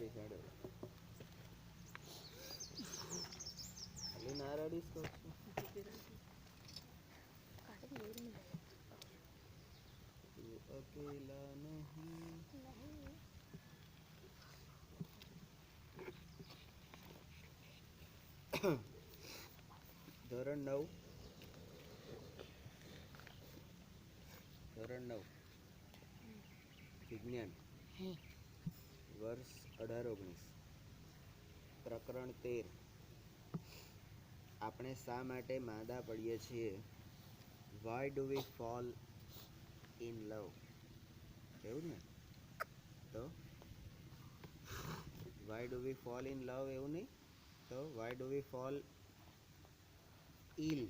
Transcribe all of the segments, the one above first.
બેસાડો ખાલી ના રડીશ કહું છું તું અકેલા નહીં ધોરણ 9 વિજ્ઞાન વર્ષ 18-19 પ્રકરણ 13 આપણે શા માટે માંદા પડીએ છીએ why do we fall in love એવું ને તો why do we fall in love એવું નહીં તો why do we fall eel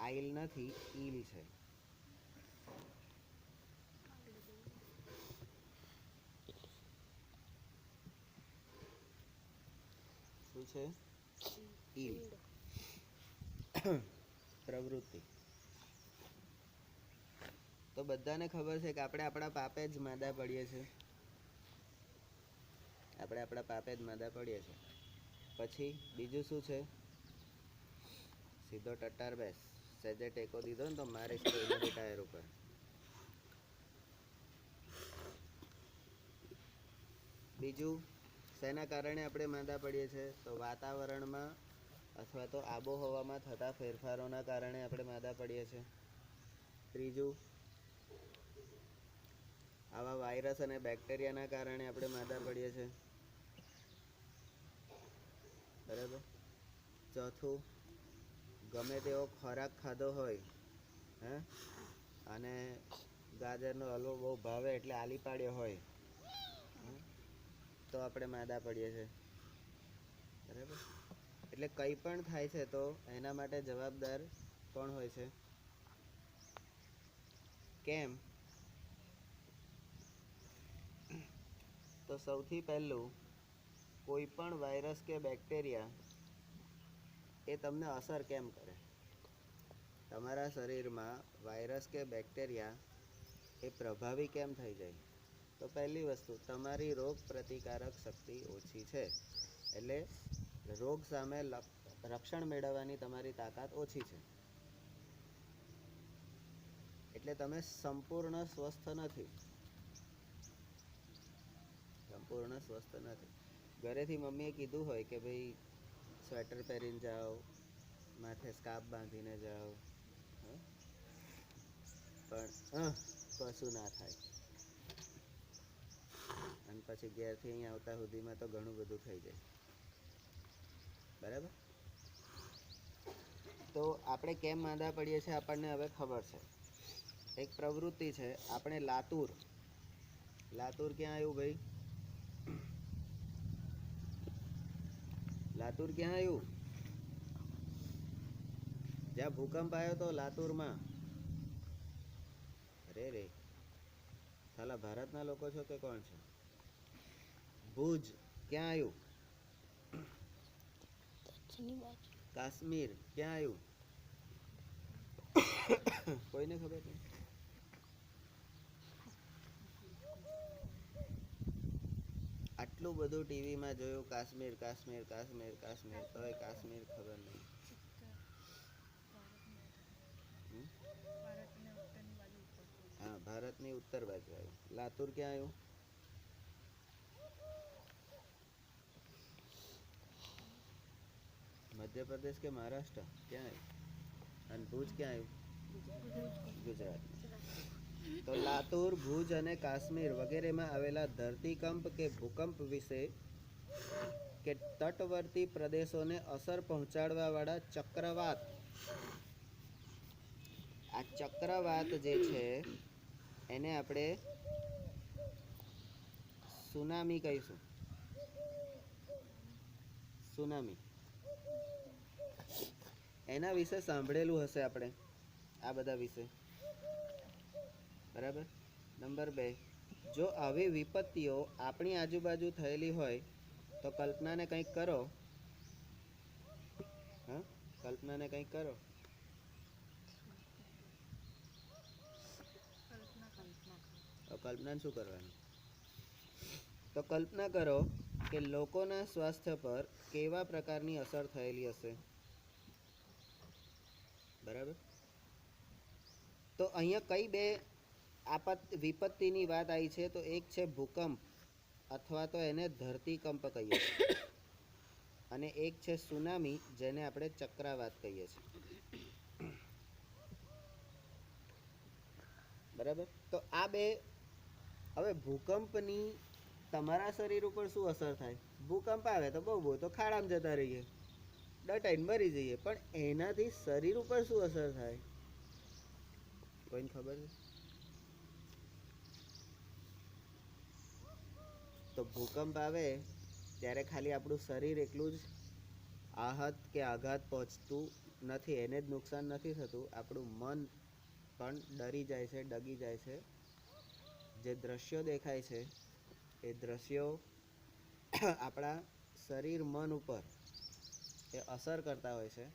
I'll નથી ઈલ છે શું છે ઈલ પ્રવૃત્તિ તો બધાને ખબર છે કે આપણે આપણા પાપે જ માંદા પડીએ છીએ પછી બીજું શું છે સીધો ટટ્ટાર બેસ સહેજે ટેકો દીધો ને તો મારીશ કોઈના ટાયર ઉપર બીજું શેના કારણે આપણે માંદા પડીએ છીએ તો વાતાવરણમાં અથવા તો આબોહવામાં થતા ફેરફારોના કારણે આપણે માંદા પડીએ છીએ ત્રીજું આવા વાયરસ અને બેક્ટેરિયાના કારણે આપણે માંદા પડીએ છીએ બરાબર ચોથું ગમે તેવો ખોરાક ખાધો હોય હે અને ગાજરનો હલવો બહુ ભાવે એટલે આલી પાડ્યો હોય તો આપણે માંદા પડીએ છીએ બરાબર એટલે કંઈ પણ થાય છે તો એના માટે જવાબદાર કોણ હોય છે કેમ તો સૌથી પહેલું કોઈ પણ વાયરસ કે બેક્ટેરિયા એ તમને અસર કેમ કરે તમારા શરીરમાં વાયરસ કે બેક્ટેરિયા એ પ્રભાવી કેમ થઈ જાય તો પહેલી વસ્તુ તમારી રોગ પ્રતિકારક શક્તિ ઓછી છે એટલે રોગ સામે રક્ષણ મેળવવાની તમારી તાકાત ઓછી છે એટલે તમે સંપૂર્ણ સ્વસ્થ નથી ઘરેથી મમ્મીએ કીધું હોય કે ભાઈ સ્વેટર પહેરીને જાઓ માથે સ્કાર્ફ બાંધીને જાઓ પણ કશું ના થાય અને પછી ઘેરથી અહીં આવતા સુધીમાં તો ઘણું બધું થઈ જાય બરાબર તો આપણે કેમ માંદા પડીએ છીએ આપણને હવે ખબર છે એક પ્રવૃત્તિ છે આપણે લાતુર ક્યાં આવ્યું ભાઈ લાતુર ક્યાં આવ્યું જ્યાં ભૂકંપ આવ્યો તો લાતુરમાં રે સાલા ભારતના લોકો છો કે કોણ છે ભુજ ક્યાં આવ્યું કાશ્મીર ક્યાં આવ્યું કોઈને ખબર નહીં આટલું બધું ટીવીમાં જોયું કાશ્મીર તોય કાશ્મીર ખબર નહીં હા ભારતની ઉત્તર બાજુ આવ્યું લાતુર ક્યાં આવ્યું મધ્યપ્રદેશ કે મહારાષ્ટ્ર ક્યાં આવ્યું અને ભુજ ક્યાં આવ્યું ગુજરાત તો લાતુર ભુજ અને કાશ્મીર વગેરેમાં આવેલા ધરતીકંપ કે ભૂકંપ વિશે કે તટવર્તી પ્રદેશોને અસર પહોંચાડવા વાળા ચક્રવાત આ ચક્રવાત જે છે એને આપણે સુનામી કહીશું એના વિશે સાંભળેલું હશે આપણે આ બધા વિશે બરાબર નંબર 2 જો આવી વિપત્તિઓ આપણી આજુબાજુ થયેલી હોય તો કલ્પનાને કંઈક કરો કલ્પનાને શું કરવાનું તો કલ્પના કરો કે લોકોના સ્વાસ્થ્ય પર કેવા પ્રકારની અસર થયેલી હશે. બરાબર. તો અહીંયા કઈ બે વિપત્તિની વાત આવી છે? તો એક છે ભૂકંપ અથવા તો એને ધરતીકંપ કહીએ છીએ, અને એક છે સુનામી, જેને આપણે ચક્રાવાત કહીએ છીએ. બરાબર. તો આ બે, હવે ભૂકંપની તમારા શરીર ઉપર શું અસર થાય? ભૂકંપ આવે તો બહુ તો ખાડામાં જતા રહીએ, ડટાઈને મરી જઈએ, પણ એનાથી શરીર ઉપર શું અસર થાય? કોઈને ખબર છે? તો ભૂકંપ આવે ત્યારે ખાલી આપણું શરીર એકલું જ આહત કે આઘાત પહોંચતું નથી, એને જ નુકસાન નથી થતું, આપણું મન પણ ડરી જાય છે, ડગી જાય છે. જે દ્રશ્યો દેખાય છે એ દ્રશ્યો આપણા શરીર મન ઉપર એ અસર કરતા હોય છે,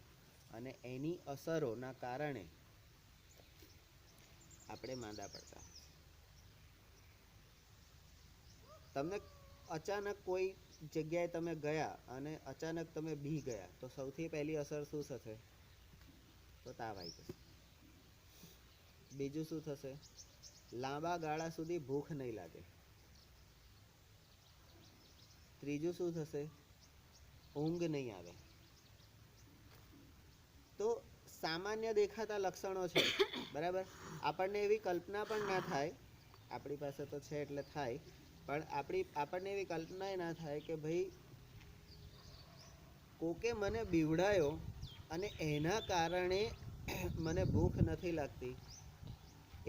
અને એની અસરોના કારણે આપણે માંદા પડતા. તમને અચાનક કોઈ જગ્યાએ તમે ગયા અને અચાનક તમે બી ગયા, તો સૌથી પહેલી અસર શું થશે? તો તાવ આવી જશે. બીજું શું થશે? લાંબા ગાળા સુધી ભૂખ નહીં લાગે. ત્રીજું શું થશે? ઊંઘ નહીં આવે. તો સામાન્ય દેખાતા લક્ષણો છે. બરાબર. આપણને એવી કલ્પના પણ ના થાય, આપણી પાસે તો છે એટલે થાય, પણ આપણને એવી કલ્પના ના થાય કે ભાઈ કોકે મને બીવડાયો અને એના કારણે મને ભૂખ નથી લાગતી.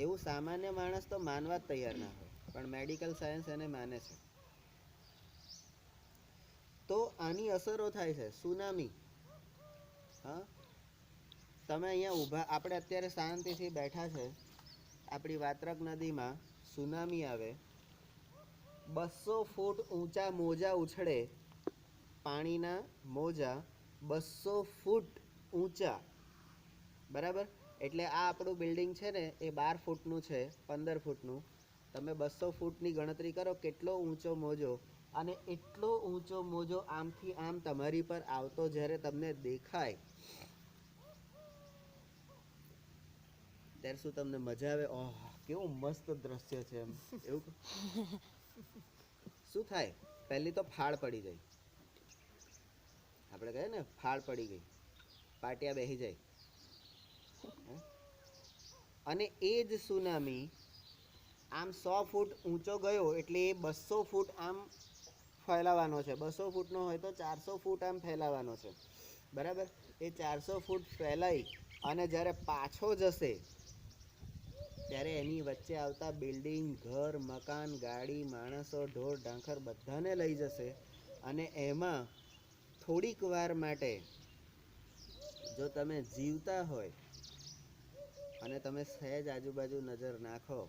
એવું સામાન્ય માણસ તો માનવા જ તૈયાર ના હોય, પણ મેડિકલ સાયન્સ એને માને છે. તો આની અસરો થાય છે. સુનામી. હા, તમે અહીંયા ઊભા, આપણે અત્યારે શાંતિથી બેઠા છે, આપણી વાત્રક નદીમાં સુનામી આવે, 200 ફૂટ ઊંચા મોજા ઉછળે, પાણીના મોજા 200 ફૂટ ઊંચા. બરાબર. એટલે આ આપણું બિલ્ડિંગ છે ને એ 12 ફૂટનું છે, 15 ફૂટનું. તમે 200 ફૂટની ગણતરી કરો કેટલો ઊંચો મોજો, અને એટલો ઊંચો મોજો આમથી આમ તમારી પર આવતો જ્યારે તમને દેખાય, ત્યારે શું તમને મજા આવે? ઓહ, કેવું મસ્ત દ્રશ્ય છે, એમ એવું શું થાય? પહેલી તો ફાળ પડી જાય. આપણે કહીએ ને ફાળ પડી ગઈ, પાટિયા બેસી જાય. અને એ જ સુનામી આમ 100 ફૂટ ઊંચો ગયો એટલે એ 200 ફૂટ આમ ફેલાવાનો છે. 200 ફૂટનો હોય તો 400 ફૂટ આમ ફેલાવાનો છે. બરાબર. એ 400 ફૂટ ફેલાઈ અને જ્યારે પાછો જશે ત્યારે એની વચ્ચે આવતા બિલ્ડિંગ, ઘર, મકાન, ગાડી, માણસો, ઢોર ઢાંખર બધાને લઈ જશે. અને એમાં થોડીક વાર માટે જો તમે જીવતા હોય અને તમે સહેજ આજુબાજુ નજર નાખો,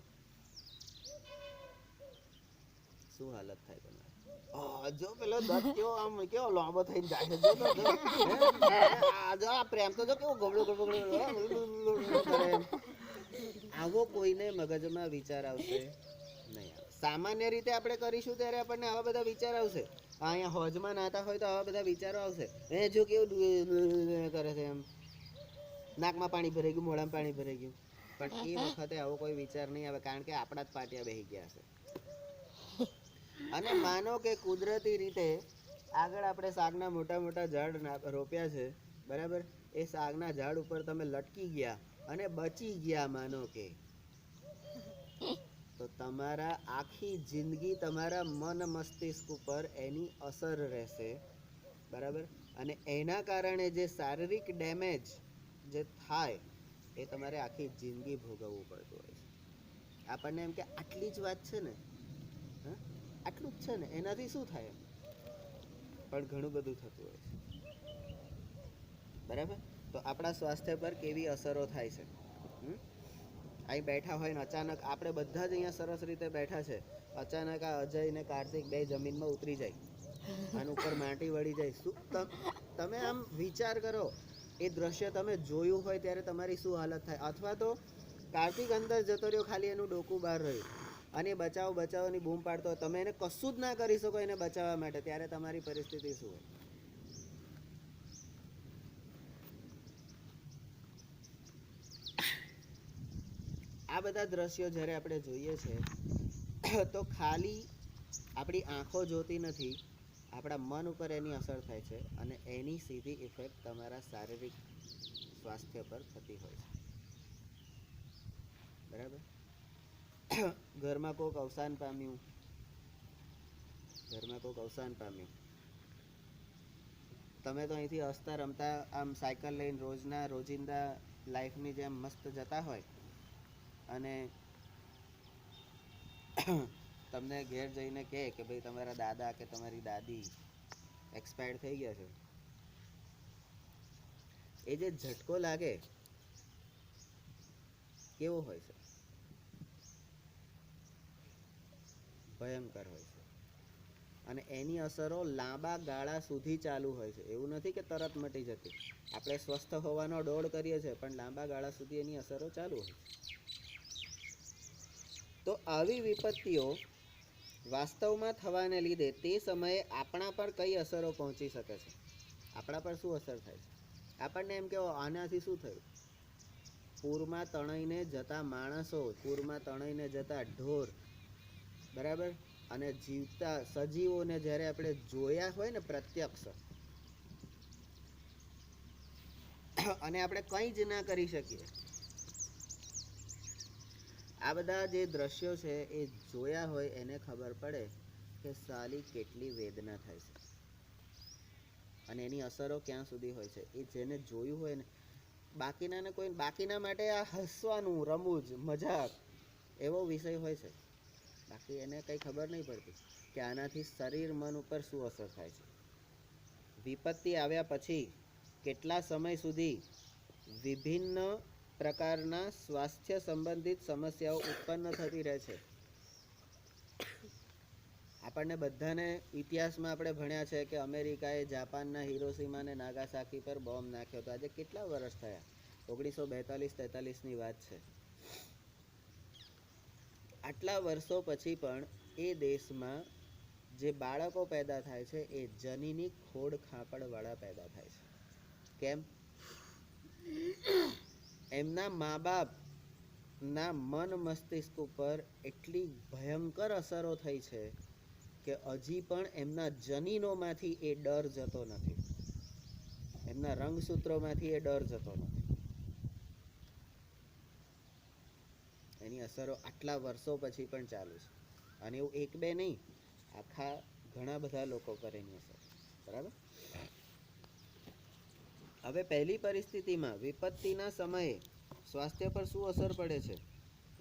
શું હાલત થાય તમારી? જો પેલો દત્ત કેવો આમ કેવો લાંબો થઈને જાય છે, જો આ પ્રેમ તો જો કેવો ગબડો કરે. આવો કોઈને મગજમાં વિચાર આવશે નહીં. સામાન્ય રીતે આપણે કરીશું ત્યારે આપણને આવા બધા વિચાર આવશે. અહીંયા હોજમાં નાતા હોય તો આવા બધા વિચારો આવશે. જો કેવું કરે છે, એમ નાકમાં પાણી ભરાઈ ગયું, મોઢામાં પાણી ભરાઈ ગયું. પણ એ વખતે આવો કોઈ વિચાર નહીં આવે, કારણ કે આપણા જ પાટિયા બેસી ગયા છે. અને માનો કે કુદરતી રીતે આગળ આપણે શાકના મોટા મોટા ઝાડ રોપ્યા છે. બરાબર. એ શાકના ઝાડ ઉપર તમે લટકી ગયા અને બચી ગયા, માનો કે, તો તમારા આખી જિંદગી તમારા મન મસ્તિષ્ક ઉપર એની અસર રહેશે. બરાબર. અને એના કારણે જે શારીરિક ડેમેજ જે થાય એ તમારે આખી જિંદગી ભોગવવું પડતું હોય છે. આપણને એમ કે આટલી જ વાત છે ને, આટલું જ છે ને, એનાથી શું થાય? પણ ઘણું બધું થતું હોય છે. બરાબર. તો આપણા સ્વાસ્થ્ય પર કેવી અસરો થાય છે? અહીં બેઠા હોય ને અચાનક, આપણે બધા જ અહીંયા સરસ રીતે બેઠા છે, અચાનક આ અજય ને કાર્તિક બે જમીનમાં ઉતરી જાય, આની ઉપર માટી વળી જાય. શું તમે આમ વિચાર કરો, એ દ્રશ્ય તમે જોયું હોય ત્યારે તમારી શું હાલત થાય? અથવા તો કાર્તિક અંદર જતો રહ્યો, ખાલી એનું ડોકું બહાર રહ્યું, અને એ બચાવો બચાવોની બૂમ પાડતો હોય, તમે એને કશું જ ના કરી શકો એને બચાવવા માટે, ત્યારે તમારી પરિસ્થિતિ શું હોય? આ બધા દ્રશ્યો જ્યારે આપણે જોઈએ છે તો ખાલી આપણી આંખો જોતી નથી, આપણા મન ઉપર એની અસર થાય છે અને એની સીધી ઇફેક્ટ તમારા શારીરિક સ્વાસ્થ્ય પર થતી હોય છે. બરાબર? ઘરમાં કોઈક અવસાન પામ્યું, તમે તો અહીંથી હસતા રમતા આમ સાયકલ લઈને રોજિંદા લાઈફની જેમ મસ્ત જતા હોય અને તમને ઘેર જઈને કહે કે ભાઈ તમારા દાદા કે તમારી દાદી એક્સપાયર્ડ થઈ ગયા છે, એ જે ઝટકો લાગે કેવો હોય છે? ભયંકર હોય છે. અને એની અસરો લાંબા ગાળા સુધી ચાલુ હોય છે. એવું નથી કે તરત મટી જતી. આપણે સ્વસ્થ હોવાનો દોડ કરીએ છીએ પણ લાંબા ગાળા સુધી એની અસરો ચાલુ હોય છે. તો આવી વિપત્તિઓ વાસ્તવમાં થવાને લીધે તે સમયે આપણા પર કઈ અસરો પહોંચી શકે છે? આપણા પર શું અસર થાય છે? આપણને એમ કે આનાથી શું થયું? પૂરમાં તણાઈને જતા માણસો, પૂરમાં તણાઈને જતા ઢોર, બરાબર, અને જીવતા સજીવોને જ્યારે આપણે જોયા હોય ને પ્રત્યક્ષ, અને આપણે કંઈ જ ના કરી શકીએ, આ બધા જે દ્રશ્યો છે એ જોયા હોય એને ખબર પડે કે સાલી કેટલી વેદના થાય છે અને એની અસરો ક્યાં સુધી હોય છે. એ જેને જોયું હોય ને, બાકીના માટે આ હસવાનું, રમૂજ, મજાક એવો વિષય હોય છે. બાકી એને કંઈ ખબર નહીં પડતી કે આનાથી શરીર મન ઉપર શું અસર થાય છે. વિપત્તિ આવ્યા પછી કેટલા સમય સુધી વિભિન્ન પ્રકારના સ્વાસ્થ્ય સંબંધિત સમસ્યાઓ ઉત્પન્ન થતી રહે છે. આપણને બધાને ઇતિહાસમાં આપણે ભણ્યા છે કે અમેરિકાએ જાપાનના હિરોશીમા અને નાગાસાકી પર બોમ્બ નાખ્યો હતો. આજે કેટલા વર્ષ થયા? 1942-43ની વાત છે. આટલા વર્ષો પછી પણ એ દેશમાં જે બાળકો પેદા થાય છે એ જનીની ખોડ ખાંપડવાળા પેદા થાય છે. કેમ? એમના મા બાપના મન મસ્તિષ્ક ઉપર એટલી ભયંકર અસરો થઈ છે કે હજી પણ એમના જનીનોમાંથી એ ડર જતો નથી, એમના રંગસૂત્રોમાંથી એ ડર જતો નથી. એની અસરો આટલા વર્ષો પછી પણ ચાલુ છે. અને એવું એક બે નહીં, આખા ઘણા બધા લોકો પર એની અસર. બરાબર? હવે પહેલી પરિસ્થિતિમાં વિપત્તિના સમયે સ્વાસ્થ્ય પર શું અસર પડે છે,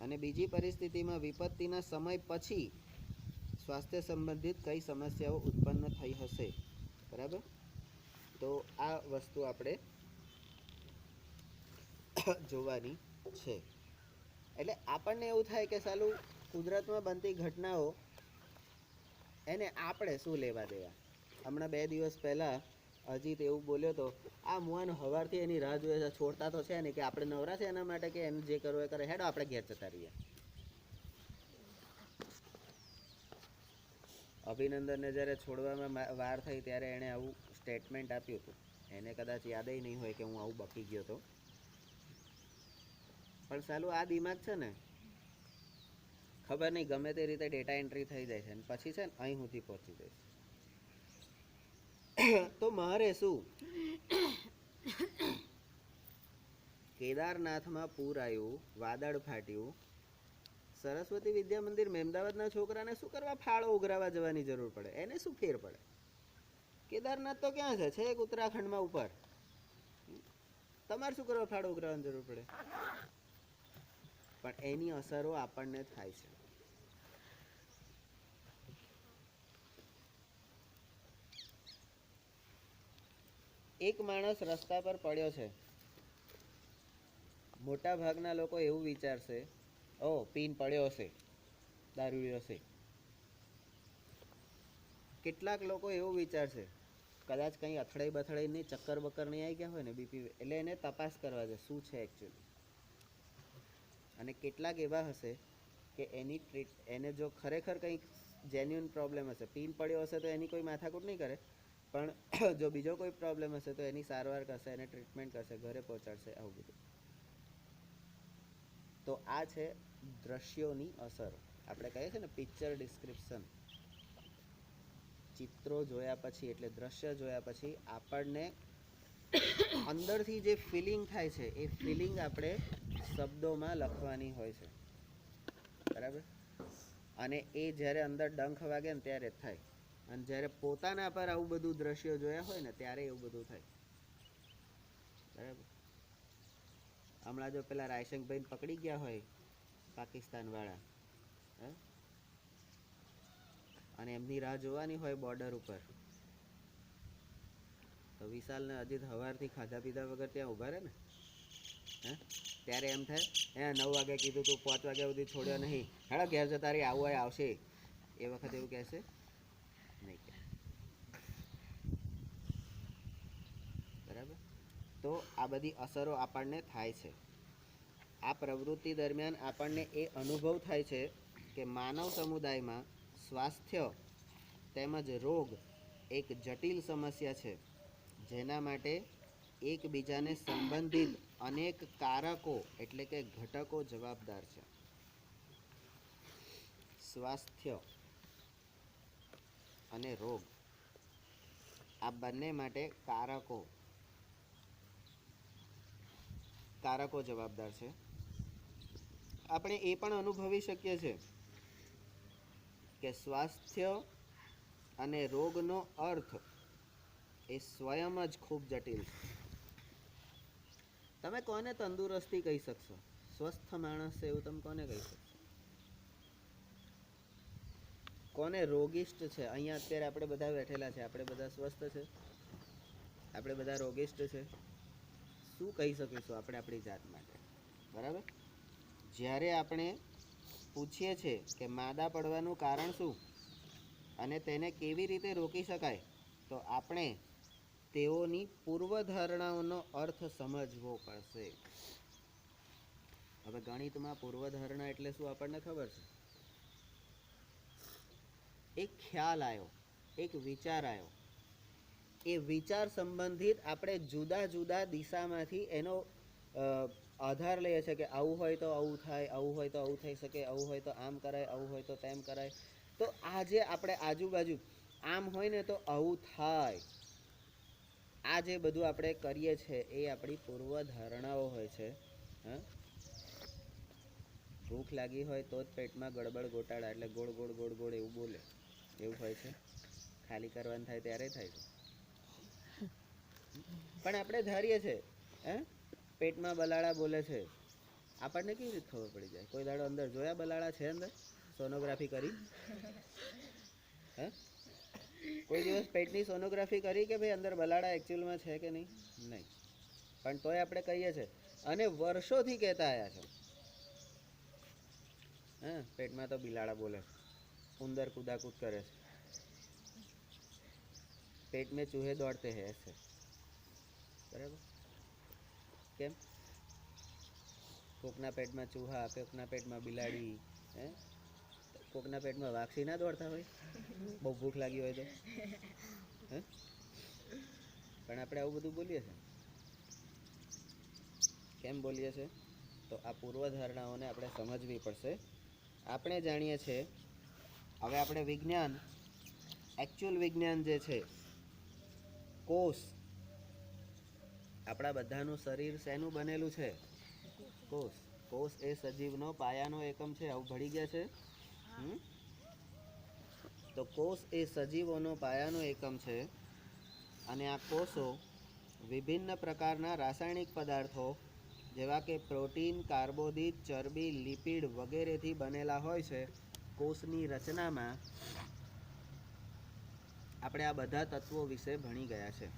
અને બીજી પરિસ્થિતિમાં વિપત્તિના સમય પછી સ્વાસ્થ્ય સંબંધિત કઈ સમસ્યાઓ ઉત્પન્ન થઈ હશે. બરાબર? તો આ વસ્તુ આપણે જોવાની છે. એટલે આપણને એવું થાય કે સાલું કુદરતમાં બનતી ઘટનાઓ એને આપણે શું લેવા દેવા. હમણાં 2 દિવસ પહેલાં અજીત એવું બોલ્યો હતો, આ મુઆન હવારથી એની રાહ જોઈએ છે, છોડતા તો છે ને, કે આપણે નવરા છે એના માટે કે એને જે કરવું એ કરે, હેડો આપણે ઘેર જતા રહીએ. અભિનંદનને જ્યારે છોડવામાં વાર થઈ ત્યારે એણે આવું સ્ટેટમેન્ટ આપ્યું હતું. એને કદાચ યાદ નહીં હોય કે હું આવું બકી ગયો હતો. પણ સાલું આ દિમાગ છે ને, ખબર નહીં ગમે તે રીતે ડેટા એન્ટ્રી થઈ જાય છે અને પછી છે ને અહીં સુધી પહોંચી જાય છે. તો મારે શું, કેદારનાથમાં પૂર આવ્યું, વાદળ ફાટ્યું, સરસ્વતી વિદ્યા મંદિર મહેમદાવાદના છોકરાને શું કરવા ફાળો ઉઘરાવા જવાની જરૂર પડે? એને શું ફેર પડે? કેદારનાથ તો ક્યાં છે? છેક ઉત્તરાખંડમાં ઉપર. તમારે શું કરવા ફાળો ઉઘરાવાની જરૂર પડે? પણ એની અસરો આપણને થાય છે. એક માણસ રસ્તા પર પડ્યો છે. મોટા ભાગના લોકો એવું વિચારશે, ઓ પીન પડ્યો હશે, દારૂ હશે. કેટલાક લોકો એવું વિચારશે, કદાચ કંઈ અથડાઈ બથડાઈ નહીં, ચક્કર બક્કર નહીં આવી ગયા હોય ને, બીપી, એટલે એને તપાસ કરવા છે શું છે એકચ્યુઅલી. અને કેટલાક એવા હશે કે એને જો ખરેખર કંઈક જેન્યુઅન પ્રોબ્લેમ હશે, પિન પડ્યો હશે તો એની કોઈ માથાકૂટ નહીં કરે, પણ જો બીજો કોઈ પ્રોબ્લેમ હશે તો એની સારવાર કરશે, એને ટ્રીટમેન્ટ કરશે, ઘરે પહોંચાડશે, આવું બધું. તો આ છે દ્રશ્યોની અસર. આપણે કહીએ છીએ ને પિક્ચર ડિસ્ક્રિપ્શન. ચિત્રો જોયા પછી એટલે દ્રશ્ય જોયા પછી આપણને અંદરથી જે ફિલિંગ થાય છે એ ફિલિંગ આપણે શબ્દોમાં લખવાની હોય છે, બરાબર? અને એ જ્યારે અંદર ડંખ વાગે ને ત્યારે જ થાય, અને જ્યારે પોતાના પર આવું બધું દ્રશ્યો જોયા હોય ને ત્યારે એવું બધું થાય, બરાબર? હમણાં જો પેલા રાયશંકભાઈને પકડી ગયા હોય પાકિસ્તાન વાળા, અને એમની રાહ જોવાની હોય બોર્ડર ઉપર, તો વિશાલ ને અજીત હવારથી ખાધા પીધા વગર ત્યાં ઉભા રહે ને, ત્યારે એમ થાય 9 વાગે કીધું તું 5 વાગ્યા સુધી છોડ્યો નહીં, હેડો ઘેર જતા રહી, આવું હોય આવશે. એ વખતે એવું કહેશે નહીં કે, બરાબર? તો આ બધી અસરો આપણને થાય છે. આ પ્રવૃત્તિ દરમિયાન આપણને એ અનુભવ થાય છે કે માનવ સમુદાયમાં સ્વાસ્થ્ય તેમજ રોગ એક જટિલ સમસ્યા છે, જેના માટે એકબીજાને સંબંધિત અનેક કારકો એટલે કે ઘટકો જવાબદાર છે. સ્વાસ્થ્ય અને રોગ આ બંને માટે કારકો જવાબદાર છે. આપણે એ પણ અનુભવી શકીએ છીએ કે સ્વાસ્થ્ય અને રોગનો અર્થ એ સ્વયં જ ખૂબ જટિલ છે. તમે કોને તંદુરસ્તી કહી શકશો? સ્વસ્થ માણસ છે એવું તમે કોને કહી શકશો? કોને રોગિષ્ટ છે? અહીંયા અત્યારે આપણે બધા બેઠેલા છે, આપણે બધા સ્વસ્થ છે? આપણે બધા રોગિષ્ટ છે? શું કહી શકીશું આપણે આપણી જાત માટે? બરાબર? જ્યારે આપણે પૂછીએ છીએ કે માદા પડવાનું કારણ શું અને તેને કેવી રીતે રોકી શકાય, તો આપણે તેઓની પૂર્વધારણાઓનો અર્થ સમજવો પડશે. હવે ગણિતમાં પૂર્વધારણા એટલે શું આપણને ખબર છે. એક ખ્યાલ આવ્યો, એક વિચાર આવ્યો, એ વિચાર સંબંધિત આપણે જુદા જુદા દિશામાંથી એનો આધાર લઈએ છીએ કે આવું હોય તો આવું થાય, આવું હોય તો આવું થઈ શકે, આવું હોય તો આમ કરાય, આવું હોય તો તેમ કરાય. તો આજે આપણે આજુબાજુ આમ હોય ને તો આવું થાય, આ જે બધું આપણે કરીએ છીએ એ આપણી પૂર્વધારણાઓ હોય છે. ભૂખ લાગી હોય તો જ પેટમાં ગડબડ ગોટાળા એટલે ગોળ ગોળ ગોળ ગોળ એવું બોલે, એવું હોય છે. ખાલી કરવાનું થાય ત્યારે થાય છે. પણ આપણે ધારીએ છીએ પેટમાં બલાડા બોલે છે. આપણને કેવી રીતે ખબર પડી જાય? કોઈ દાડો અંદર જોયા બલાડા છે? અંદર સોનોગ્રાફી કરી? કોઈ દિવસ પેટની સોનોગ્રાફી કરી કે ભાઈ અંદર બલાડા એકચ્યુઅલમાં છે કે નહીં? નહીં. પણ તોય આપણે કહીએ છીએ, અને વર્ષોથી કહેતા આવ્યા છે પેટમાં તો બિલાડા બોલે, ઉંદર કુદાકૂદ કરે છે, पेट में चूहे दौड़ते हैं ऐसे. बराबर? કેમ? કોકના પેટમાં ચૂહા, કોકના પેટમાં બિલાડી, કોકના પેટમાં વાક્ષી ના દોડતા હોય બહુ ભૂખ લાગી હોય તો? પણ આપણે આવું બધું બોલીએ છીએ. કેમ બોલીએ છીએ? તો આ પૂર્વધારણાઓને આપણે સમજવી પડશે. આપણે જાણીએ છીએ, હવે આપણે વિજ્ઞાન, એકચ્યુઅલ વિજ્ઞાન જે છે, કોષ, આપણા બધાનું શરીર શેનું બનેલું છે? કોષ. કોષ એ સજીવનો પાયાનો એકમ છે. આવું ભળી ગયા છે? તો કોષ એ સજીવોનો પાયાનો એકમ છે, અને આ કોષો વિભિન્ન પ્રકારના રાસાયણિક પદાર્થો જેવા કે પ્રોટીન, કાર્બોદિત, ચરબી, લિપિડ વગેરેથી બનેલા હોય છે. કોષની રચનામાં આપણે આ બધા તત્વો વિશે ભણી ગયા છે.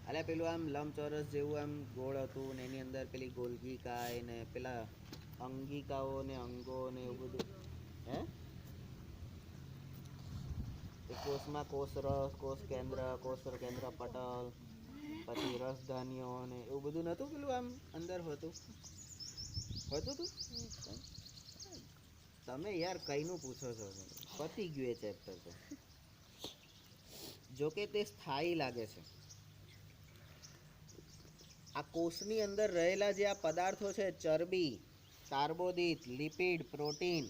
અલે પેલું આમ લંબચોરસ જેવું આમ ગોળ હતું ને એની અંદર પેલી ગોલ્ગીકાય ને પેલા અંગિકાઓ ને અંગો ને એવું બધું, કોષમાં કોષ રસ, કોષ કેન્દ્ર પટલ, પછી રસધાનીઓ ને એવું બધું નહોતું પેલું આમ અંદર હોતું? હોતું તું તમે યાર કઈનું પૂછો છો? પતી ગયું એ ચેપ્ટર તો. જોકે તે સ્થાયી લાગે છે. આ કોષની અંદર રહેલા જે આ પદાર્થો છે, ચરબી, કાર્બોદિત, લિપિડ, પ્રોટીન,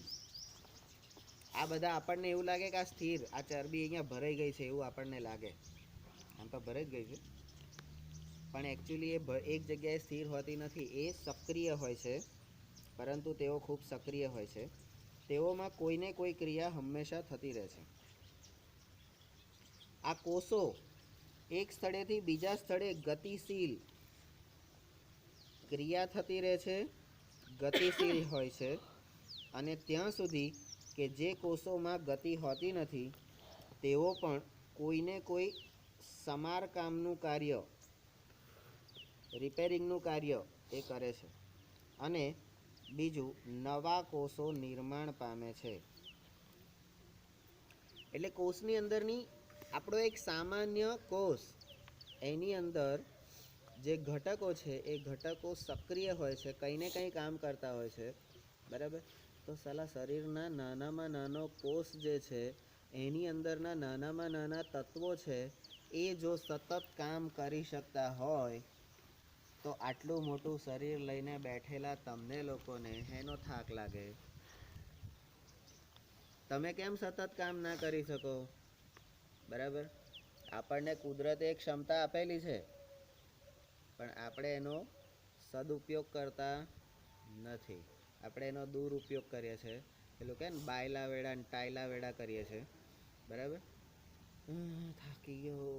આ બધા આપણને એવું લાગે કે આ સ્થિર, આ ચરબી અહીંયા ભરાઈ ગઈ છે એવું આપણને લાગે. આમ તો ભરાઈ જ ગઈ છે, પણ એકચ્યુઅલી એ એક જગ્યાએ સ્થિર હોતી નથી. એ સક્રિય હોય છે, પરંતુ તેઓ ખૂબ સક્રિય હોય છે. તેઓમાં કોઈને કોઈ ક્રિયા હંમેશા થતી રહે છે. આ કોષો એક સ્થળેથી બીજા સ્થળે ગતિશીલ ક્રિયા થતી રહે છે, ગતિશીલ હોય છે. અને ત્યાં સુધી કે જે કોષોમાં ગતિ હોતી નથી તેઓ પણ કોઈને કોઈ સમારકામનું કાર્ય, રિપેરિંગનું કાર્ય એ કરે છે. અને બીજું, નવા કોષો નિર્માણ પામે છે. એટલે કોષની અંદરની આપણો એક સામાન્ય કોષ, એની અંદર જે ઘટકો છે એ ઘટકો સક્રિય હોય છે, કંઈ ને કંઈ કામ કરતા હોય છે, બરાબર. તો સાલા શરીરના નાનામાં નાનો કોષ જે છે એની અંદરના નાનામાં નાના તત્વો છે એ જો સતત કામ કરી શકતા હોય તો આટલું મોટું શરીર લઈને બેઠેલા તમને લોકોને એનો થાક લાગે. તમે કેમ સતત કામ ના કરી શકો? બરાબર. આપણને કુદરતે એક ક્ષમતા આપેલી છે, પણ આપણે એનો સદુપયોગ કરતા નથી. આપણે એનો દુરુપયોગ કરીએ છીએ. પેલું કે ને બાયલા વેડા ને ટાયલા વેડા કરીએ છીએ, બરાબર. થાકી ગયો,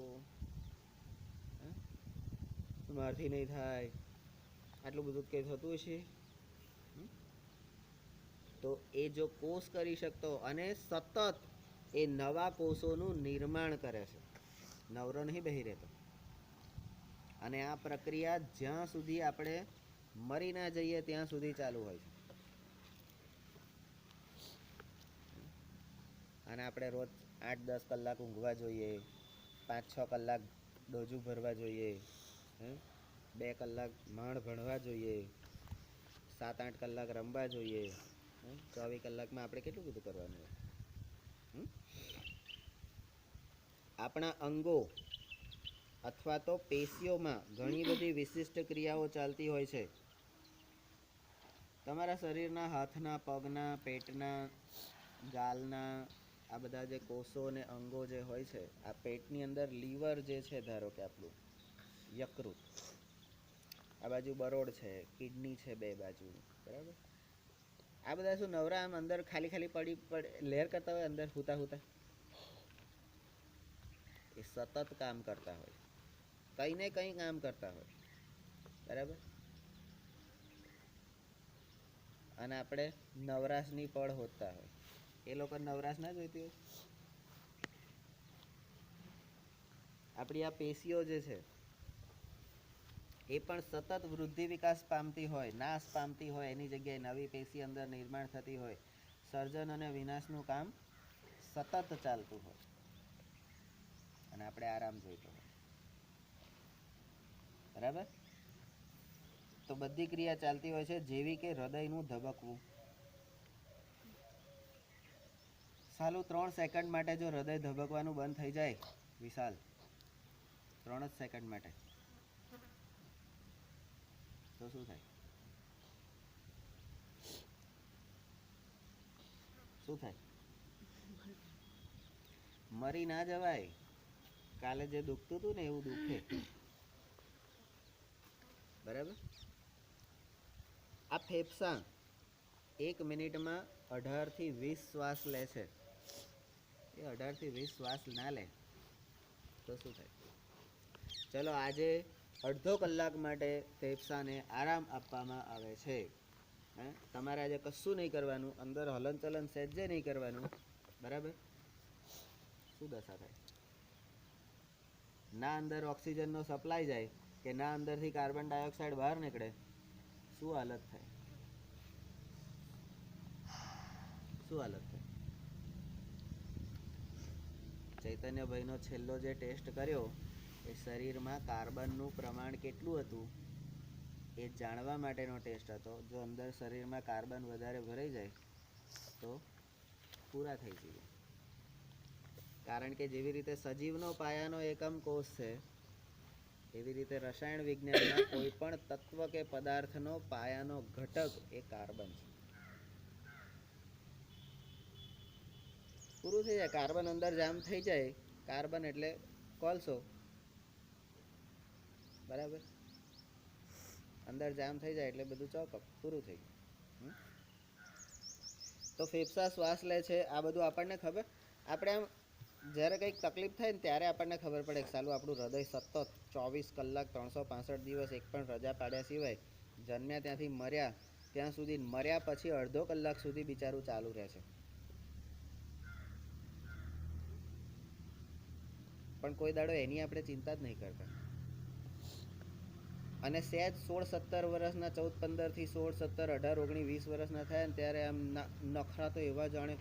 મારથી નહીં થાય, આટલું બધું કંઈ થતું હશે? તો એ જો કોષ કરી શકતો અને સતત એ નવા કોષોનું નિર્માણ કરે છે, નવરો નહીં બેહી રહેતો. અને આ પ્રક્રિયા જ્યાં સુધી આપણે મરી ના જઈએ ત્યાં સુધી ચાલુ હોય છે. અને આપણે રોજ 8-10 કલાક ઊંઘવા જોઈએ, 5-6 કલાક ડોજું ભરવા જોઈએ, 2 કલાક માંડ ભણવા જોઈએ, 7-8 કલાક રમવા જોઈએ. 24 કલાકમાં આપણે કેટલું બધું કરવાનું હોય. આપણા અંગો અથવા તો પેશીઓમાં ઘણી બધી વિશિષ્ટ ક્રિયાઓ ચાલતી હોય છે. તમારા શરીરના હાથના, પગના, પેટના, ગાલના આ બધા જે કોષો અને અંગો જે હોય છે, આ પેટની અંદર લીવર જે છે, ધારો કે આપણું યકૃત, આ બાજુ બરોડ છે, કિડની છે, બે બાજુ, બરાબર. આ બધા શું નવરા આમ અંદર ખાલી ખાલી પડી લહેર કરતા હોય, અંદર હુતા હુતા એ સતત કામ કરતા હોય, કંઈ ને કંઈ કામ કરતા હોય, બરાબર. અને આપણે નવરાશની પળ હોતા હોય. એ લોકો નવરાશ ના જોઈતી હોય. આપણી આ પેશીઓ જે છે એ પણ સતત વૃદ્ધિ વિકાસ પામતી હોય, નાશ પામતી હોય, એની જગ્યાએ નવી પેશી અંદર નિર્માણ થતી હોય. સર્જન અને વિનાશનું કામ સતત ચાલતું હોય અને આપણે આરામ જોઈતો હોય, બરાબર. તો બધી ક્રિયા ચાલતી હોય છે, જેવી કે હૃદયનું ધબકવું. સાલું 3 સેકન્ડ માટે જો હૃદય ધબકવાનું બંધ થઈ જાય, વિશાલ, 3 જ સેકન્ડ માટે, તો શું થાય? શું થાય? મરી ના જવાય. કાલે જે દુખતું હતું ને એવું દુખે, બરાબર. આ ફેફસા 1 મિનિટમાં 18 થી 20 શ્વાસ લે છે. એ 18 થી 20 શ્વાસ ના લે તો શું થાય? ચલો, આજે અડધો કલાક માટે ફેફસાને આરામ આપવામાં આવે છે. તમારે આજે કશું નહીં કરવાનું, અંદર હલન ચલન સહેજે નહીં કરવાનું, બરાબર. શું દશા થાય? ના અંદર ઓક્સિજનનો સપ્લાય જાય કે ના અંદરથી કાર્બન ડાયોક્સાઇડ બહાર નીકળે. શું હાલત થાય? શું હાલત થાય? ચૈતન્યભાઈનો છેલ્લો જે ટેસ્ટ કર્યો એ શરીરમાં કાર્બનનું પ્રમાણ કેટલું હતું એ જાણવા માટેનો ટેસ્ટ હતો. જો અંદર શરીરમાં કાર્બન વધારે ભરાઈ જાય તો પૂરા થઈ જઈએ. કારણ કે જેવી રીતે સજીવનો પાયાનો એકમ કોષ છે, એવી રીતે રસાયણ વિજ્ઞાનમાં કોઈ પણ તત્વ કે પદાર્થનો પાયાનો ઘટક એ કાર્બન છે. પૂરું થઈ જાય. કાર્બન અંદર જામ થઈ જાય. કાર્બન એટલે કોલસો, બરાબર? અંદર જામ થઈ જાય એટલે બધું ચોકઅપ, પૂરું થઈ ગયું. તો ફેફસા શ્વાસ લે છે, આ બધું આપણને ખબર. આપણે આમ જ્યારે કંઈક તકલીફ થાય ને ત્યારે આપણને ખબર પડે કે સાલું આપણું હૃદય સતત 24 કલાક 365 દિવસ એક પણ રજા પાડ્યા સિવાય જન્મ્યા ત્યાંથી મર્યા ત્યાં સુધી, મર્યા પછી અડધો કલાક સુધી બિચારું ચાલુ રહે છે. પણ કોઈ દાડો એની આપણે ચિંતા જ નહીં કરતા. અને સહેજ 16-17 વર્ષના, 14-15 થી 16-17-18-19-20 વર્ષના થાય ને ત્યારે આમ નખરા તો એવા જાણે,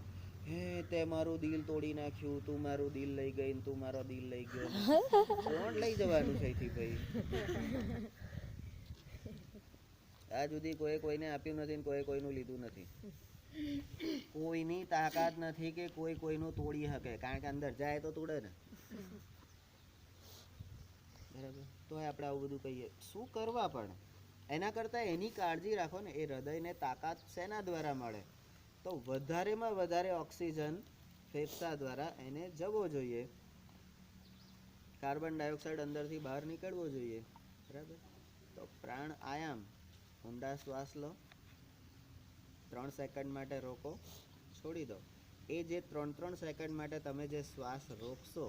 હે તે મારું દિલ તોડી નાખ્યું, તું મારું દિલ લઈ ગઈ, તું મારો દિલ લઈ ગયો. કોણ લઈ જવાનું છે અહીંથી ભાઈ? આ સુધી કોઈ કોઈને આપ્યું નથી ને કોઈ કોઈનું લીધું નથી. કોઈની તાકાત નથી કે કોઈ કોઈનું તોડી શકે, કારણ કે અંદર જાય તો તોડે ને. બરાબર? તો આપણે આવું બધું કહીએ. શું કરવા પણ? એના કરતાં એની કાળજી રાખો ને. એ હૃદયને તાકાત શેના દ્વારા મળે? તો વધારેમાં વધારે ઓક્સિજન ફેફસા દ્વારા એને જવો જોઈએ. કાર્બન ડાયોક્સાઇડ અંદરથી બહાર નીકળવો જોઈએ. બરાબર? તો પ્રાણ આયામ. ઊંડા શ્વાસ લો, 3 સેકન્ડ માટે રોકો, છોડી દો. એ જે 3-3 સેકન્ડ માટે તમે જે શ્વાસ રોકશો,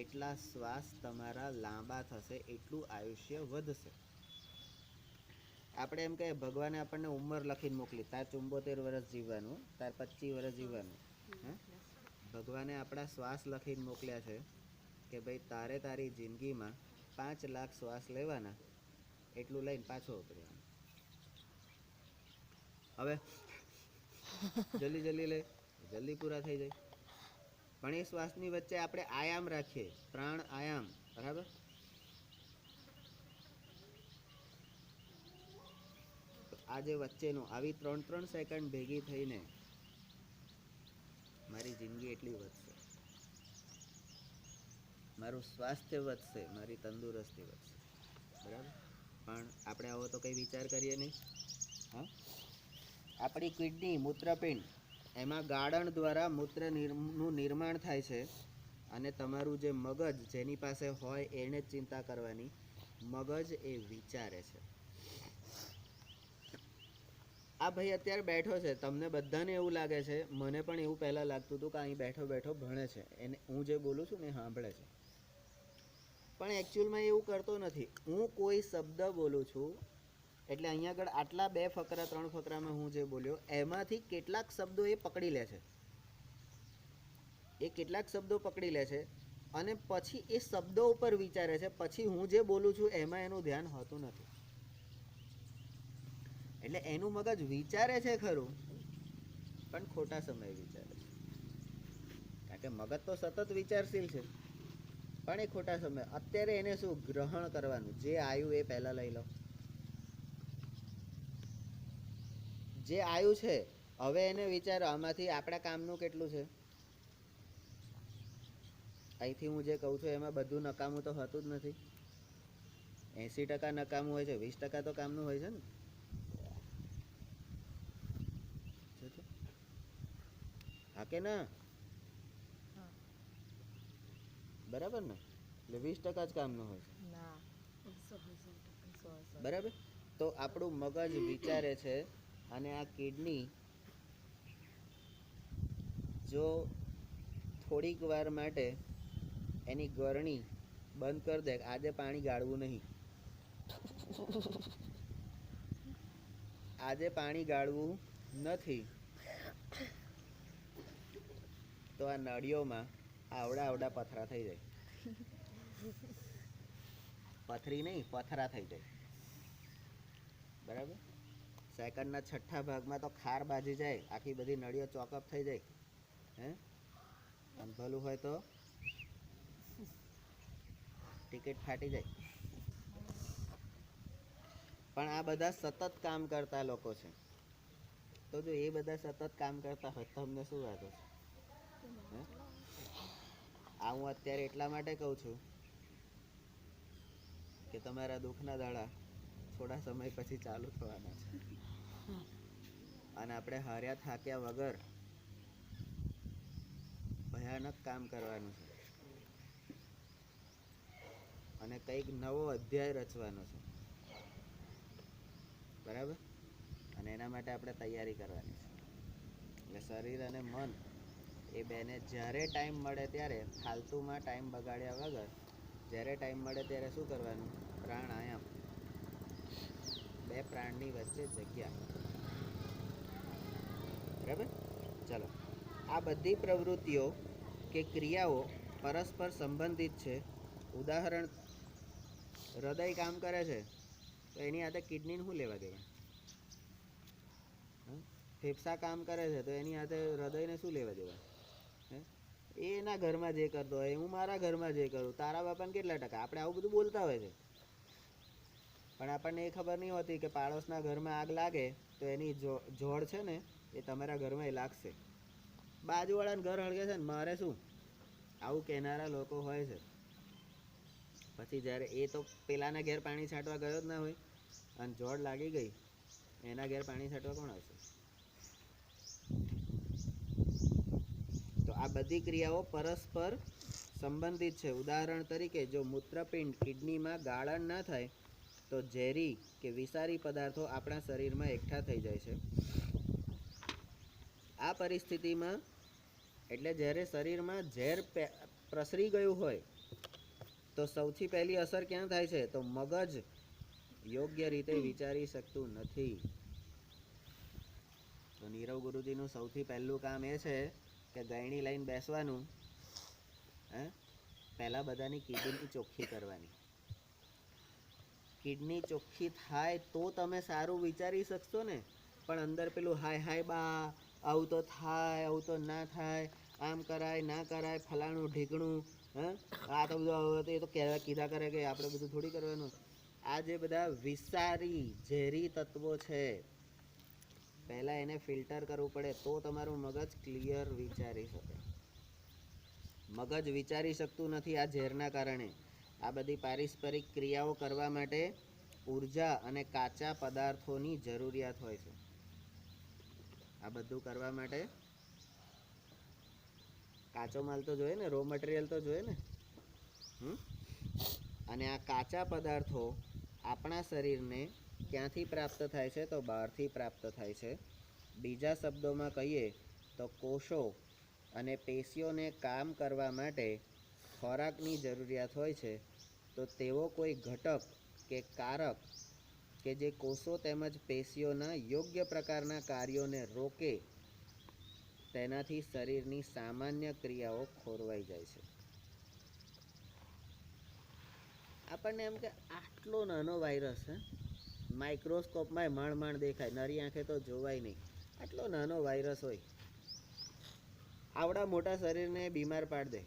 એટલા શ્વાસ તમારા લાંબા થશે, એટલું આયુષ્ય વધશે. આપણે એમ કહીએ ભગવાને આપણને ઉંમર લખીને મોકલી, તાર 74 વર્ષ જીવવાનું, તાર 25 વર્ષ જીવવાનું. ભગવાને આપણા શ્વાસ લખીને મોકલ્યા છે કે ભાઈ તારે તારી જિંદગીમાં 5 લાખ શ્વાસ લેવાના, એટલું લઈને પાછો ઉતર્યા. હવે જલ્દી જલ્દી લે, જલ્દી પૂરા થઈ જાય. પણ એ શ્વાસની વચ્ચે આપણે આયામ રાખીએ, પ્રાણ આયામ. બરાબર? આ જે વચ્ચેનું આવી 3-3 સેકન્ડ ભેગી થઈને મારી જિંદગી એટલી વધશે, મારું સ્વાસ્થ્ય વધશે, મારી તંદુરસ્તી વધશે. બરાબર? પણ આપણે આવો તો કંઈ વિચાર કરીએ નહીં. હા, આપણી કિડની, મૂત્રપિંડ, એમાં ગાળણ દ્વારા મૂત્રનું નિર્માણ થાય છે. અને તમારું જે મગજ જેની પાસે હોય એને જ ચિંતા કરવાની. મગજ એ વિચારે છે. આ ભાઈ અત્યારે બેઠો છે, તમને બધાને એવું લાગે છે, મને પણ એવું પહેલાં લાગતું હતું કે અહીં બેઠો બેઠો ભણે છે, એને હું જે બોલું છું ને એ સાંભળે છે. પણ એકચ્યુઅલમાં એવું કરતો નથી. હું કોઈ શબ્દ બોલું છું એટલે અહીંયા આગળ આટલા 2 ફકરા 3 ફકરામાં હું જે બોલ્યો એમાંથી કેટલાક શબ્દો એ પકડી લે છે. એ કેટલાક શબ્દો પકડી લે છે અને પછી એ શબ્દો ઉપર વિચારે છે. પછી હું જે બોલું છું એમાં એનું ધ્યાન હોતું નથી. એટલે એનું મગજ વિચારે છે ખરું, પણ ખોટા સમયે વિચારે છે. કારણ કે મગજ તો સતત વિચારશીલ છે, પણ એ ખોટા સમય. અત્યારે એને શું ગ્રહણ કરવાનું, જે આવ્યું એ પહેલા લઈ લો. જે આવ્યું છે હવે એને વિચારો આમાંથી આપણા કામનું કેટલું છે. અહીંથી હું જે કહું છું એમાં બધું નકામું તો હોતું જ નથી. 80% નકામું હોય છે, 20% તો કામનું હોય છે ને. હા કે ના? બરાબર ને? એટલે 20% જ કામનું હોય છે. બરાબર? તો આપણું મગજ વિચારે છે અને આ કિડની જો થોડીક વાર માટે એની ગરણી બંધ કરી દે, આજે પાણી ગાળવું નહીં, આજે પાણી ગાળવું નથી, તો આ નળીઓમાં આવડા પથરા થઈ જાય. પથરી નહીં, પથરા થઈ જાય. બરાબર? સેકન્ડના 6થા ભાગમાં તો ખાર બાજી જાય, આખી બધી નળીઓ ચોકઅપ થઈ જાય. હે? અને ભલું હોય તો ટિકિટ ફાટી જાય. પણ આ બધા સતત કામ કરતા લોકો છે. તો જો એ બધા સતત કામ કરતા હોય તમને શું વાંધો છે? આ હું અત્યારે એટલા માટે કહું છું કે તમારા દુઃખના દાડા થોડા સમય પછી ચાલુ થવાના છે, અને આપણે હાર્યા થાક્યા વગર ભયાનક કામ કરવાનું છે, અને કંઈક નવો અધ્યાય રચવાનો છે, બરાબર? અને એના માટે આપણે તૈયારી કરવાની છે. એટલે શરીર અને મન એ બેને જ્યારે ટાઈમ મળે ત્યારે ફાલતુમાં ટાઈમ બગાડ્યા વગર જ્યારે ટાઈમ મળે ત્યારે શું કરવાનું? પ્રાણાયામ. બે પ્રાણની વચ્ચે જગ્યા. બરાબર? ચલો, આ બધી પ્રવૃત્તિઓ કે ક્રિયાઓ પરસ્પર સંબંધિત છે. ઉદાહરણ, હૃદય કામ કરે છે તો એની હાથે કિડનીને શું લેવા દેવા? ફેફસા કામ કરે છે તો એની હાથે હૃદયને શું લેવા દેવા? એ એના ઘરમાં જે કરતો હોય, હું મારા ઘરમાં જે કરું. તારા બાપાને કેટલા ટકા? આપણે આવું બધું બોલતા હોય છે, પણ આપણને એ ખબર નહીં હોતી કે પાડોશના ઘરમાં આગ લાગે તો એની જોડ છે ને એ તમારા ઘરમાં એ લાગશે. બાજુવાળાને ઘર હળગે છે ને મારે શું? આવું કહેનારા લોકો હોય છે. પછી જ્યારે એ તો પેલાના ઘેર પાણી છાંટવા ગયો જ ના હોય અને જોડ લાગી ગઈ, એના ઘેર પાણી છાંટવા કોણ આવશે? તો આ બધી ક્રિયાઓ પરસ્પર સંબંધિત છે. ઉદાહરણ તરીકે, જો મૂત્રપિંડ કિડનીમાં ગાળણ ના થાય તો ઝેરી કે વિષારી પદાર્થો આપણા શરીરમાં એકઠા થઈ જાય છે. આ પરિસ્થિતિમાં, એટલે જ્યારે શરીરમાં ઝેર પ્રસરી ગયું હોય તો સૌથી પહેલી અસર ક્યાં થાય છે? તો મગજ યોગ્ય રીતે વિચારી શકતું નથી. તો નીરવ ગુરુજીનું સૌથી પહેલું કામ એ છે કે ગયણી લઈને બેસવાનું, પહેલાં બધાની કિડની ચોખ્ખી કરવાની. કિડની ચોખ્ખી થાય તો તમે સારું વિચારી શકશો ને. પણ અંદર પેલું હાય હાય બા, આવું તો થાય, આવું તો ના થાય, આમ કરાય ના કરાય, ફલાણું ઢીકણું, આ તો બધું એ તો કીધા કરે કે આપણે બધું થોડી કરવાનું. આ જે બધા વિષારી ઝેરી તત્વો છે, પહેલાં એને ફિલ્ટર કરવું પડે તો તમારું મગજ ક્લિયર વિચારી શકે. મગજ વિચારી શકતું નથી આ ઝેરના કારણે. આ બધી પારસ્પરિક ક્રિયાઓ કરવા માટે ઉર્જા અને કાચા પદાર્થોની જરૂરિયાત હોય છે. આ બધું કરવા માટે કાચો માલ તો જોઈએ ને, રો મટીરિયલ તો જોઈએ ને. અને આ કાચા પદાર્થો આપણા શરીરને ક્યાંથી પ્રાપ્ત થાય છે? તો બહારથી પ્રાપ્ત થાય છે. બીજા શબ્દોમાં કહીએ તો કોષો અને પેશીઓને કામ કરવા માટે ખોરાકની જરૂરિયાત હોય છે. તો તેવો કોઈ ઘટક કે કારક કે જે કોષો તેમજ પેશીઓના યોગ્ય પ્રકારના કાર્યોને રોકે, તેનાથી શરીરની સામાન્ય ક્રિયાઓ ખોરવાઈ જાય છે. આપણને એમ કે આટલો નાનો વાયરસ, માઇક્રોસ્કોપમાં માંડ દેખાય, નરી આંખે તો જોવાય નહીં. આટલો નાનો વાયરસ હોય, આવડા મોટા શરીરને બીમાર પાડી દે.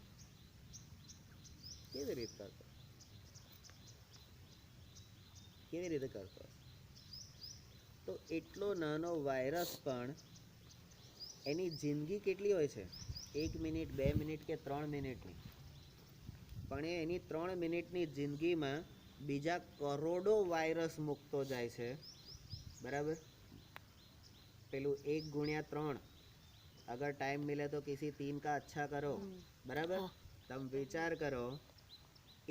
કેવી રીતે કરતો? કેવી રીતે કરતો? તો એટલો નાનો વાયરસ પણ એની જિંદગી કેટલી હોય છે? 1 મિનિટ, 2 મિનિટ કે 3 મિનિટની. પણ એની 3 મિનિટની જિંદગીમાં બીજા કરોડો વાયરસ મૂકતો જાય છે. બરાબર? પેલું 1 ગુણ્યા 3, અગર ટાઈમ મિલે તો કિસી 3 का अच्छा करो. બરાબર? તમે વિચાર કરો,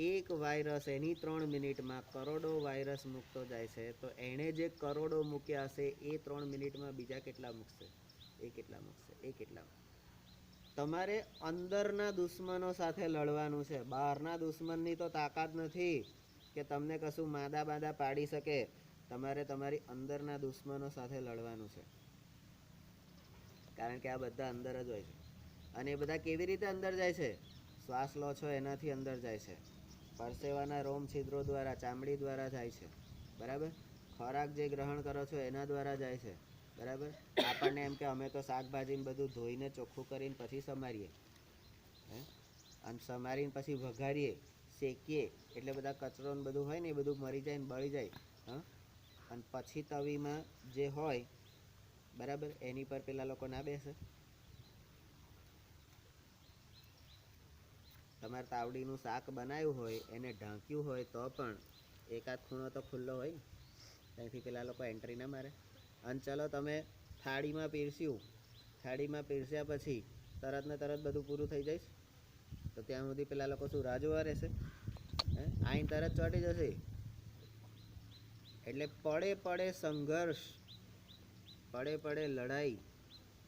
એક વાયરસ એની 3 મિનિટમાં કરોડો વાયરસ મૂકતો જાય છે. તો એણે જે કરોડો મૂક્યા હશે એ 3 મિનિટમાં બીજા કેટલા મૂકશે? એ કેટલા મૂકશે? એ કેટલા? તમારે અંદરના દુશ્મનો સાથે લડવાનું છે. બહારના દુશ્મનની તો તાકાત નથી કે તમને કશું માદા પાડી શકે. તમારે તમારી અંદરના દુશ્મનો સાથે લડવાનું છે. કારણ કે આ બધા અંદર જ હોય છે. અને એ બધા કેવી રીતે અંદર જાય છે? શ્વાસ લો છો એનાથી અંદર જાય છે. પરસેવાના રોમ છિદ્રો દ્વારા, ચામડી દ્વારા જાય છે. બરાબર? ખોરાક જે ગ્રહણ કરો છો એના દ્વારા જાય છે. બરાબર? આપણને એમ કે અમે તો શાકભાજીને બધું ધોઈને ચોખ્ખું કરીને પછી સમારીએ, અને સમારીને પછી વઘારીએ, શેકીએ, એટલે બધા કચરો ને બધું હોય ને એ બધું મરી જાય ને બળી જાય. અને પછી તવીમાં જે હોય બરાબર એની પર પેલા લોકો ના બેસે. તમારે તાવડીનું શાક બનાવ્યું હોય એને ઢાંક્યું હોય તો પણ એકાદ ખૂણો તો ખુલ્લો હોય ને, ત્યાંથી પેલા લોકો એન્ટ્રી ના મારે. અને ચલો તમે થાળીમાં પીરસ્યું, થાળીમાં પીરસ્યા પછી તરત ને તરત બધું પૂરું થઈ જાય તો ત્યાં સુધી પેલા લોકો શું રાહ જોવા રહેશે? આઈને તરત ચોંટી જશે. એટલે પડે પડે સંઘર્ષ, પડે પડે લડાઈ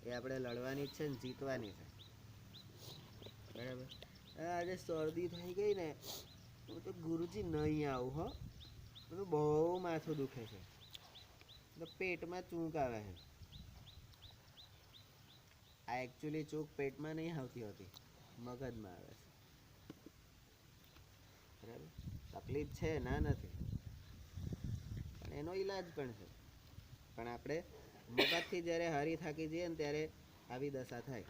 એ આપણે લડવાની છે ને જીતવાની છે. બરાબર. આજે શરદી થઈ ગઈ ને હું તો ગુરુજી નહીં આવું હો, બધું બહુ માથું દુખે છે, પેટમાં ચૂંક આવે છે. આ એકચ્યુઅલી ચૂક પેટમાં નહીં આવતી હોતી, મગજમાં આવે છે. બરાબર. તકલીફ છે ના નથી, પણ એનો ઈલાજ પણ છે. પણ આપણે મગજથી જ્યારે હારી થાકી જઈએ ને ત્યારે આવી દશા થાય,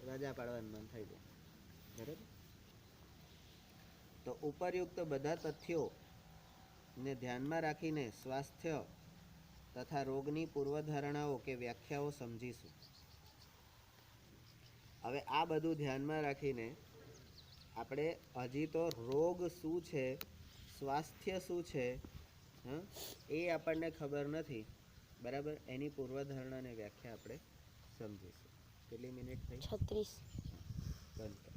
રજા પાડવાનું મન થઈ જાય. બરાબર. તો ઉપરયુક્ત બધા તથ્યો ને ધ્યાનમાં રાખીને સ્વાસ્થ્ય તથા રોગની પૂર્વધારણાઓ કે વ્યાખ્યાઓ સમજીશું. હવે આ બધું ધ્યાનમાં રાખીને આપણે હજી તો રોગ શું છે, સ્વાસ્થ્ય શું છે એ આપણને ખબર નથી. બરાબર. એની પૂર્વધારણા અને વ્યાખ્યા આપણે સમજીશું. કેટલી મિનિટ થઈ? 36. બંધ.